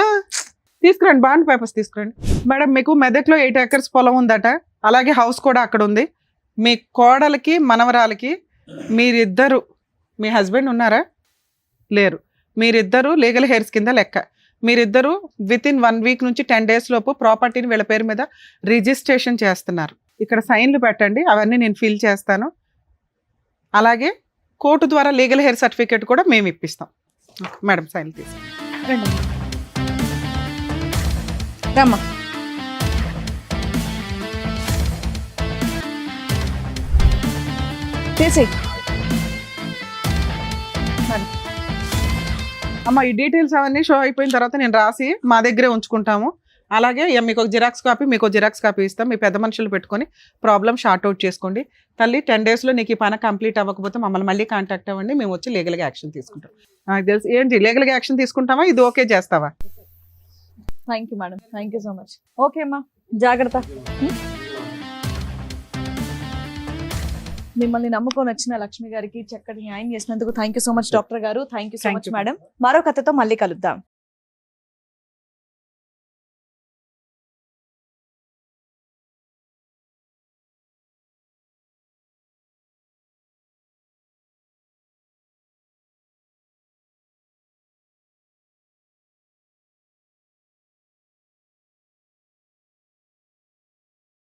తీసుకురండి బాండ్ పేపర్స్ తీసుకురండి. మేడం మీకు మెదక్లో 8 acres పొలం ఉందట, అలాగే హౌస్ కూడా అక్కడ ఉంది. మీ కోడలికి మనవరాలకి మీరిద్దరు, మీ హస్బెండ్ ఉన్నారా? లేరు. మీరిద్దరు లీగల్ హెయిర్స్ కింద లెక్క. మీరిద్దరు విత్ ఇన్ 1 week నుంచి 10 days లోపు ప్రాపర్టీని వీళ్ళ పేరు మీద రిజిస్ట్రేషన్ చేస్తున్నారు. ఇక్కడ సైన్లు పెట్టండి, అవన్నీ నేను ఫిల్ చేస్తాను. అలాగే కోర్టు ద్వారా లీగల్ హెయిర్ సర్టిఫికేట్ కూడా మేము ఇప్పిస్తాం. మేడం సైన్లు తీసుకుంటాం. రమ్మా. తీసి అమ్మ ఈ డీటెయిల్స్ అవన్నీ షో అయిపోయిన తర్వాత నేను రాసి మా దగ్గరే ఉంచుకుంటాము. అలాగే మీకు ఒక జిరాక్స్ కాపీ, మీకు ఒక జిరాక్స్ కాపీ ఇస్తాం. మీ పెద్ద మనుషులు పెట్టుకొని ప్రాబ్లం షార్ట్ అవుట్ చేసుకోండి. తల్లి 10 days లో నీకు ఈ పని కంప్లీట్ అవ్వకపోతే మమ్మల్ని మళ్ళీ కాంటాక్ట్ అవ్వండి, మేము వచ్చి లీగల్గా యాక్షన్ తీసుకుంటాం. నాకు తెలుసు ఏంటి లీగల్గా యాక్షన్ తీసుకుంటావా, ఇది ఓకే చేస్తావా? Thank you madam, thank you so much. Okay అమ్మా, జాగ్రత్త. మిమ్మల్ని నమ్ముకొని వచ్చిన లక్ష్మి గారికి చక్కటి న్యాయం చేసినందుకు thank you so much doctor గారు. Thank you so Thank much you. Madam. మరో కథతో మళ్ళీ కలుద్దాం.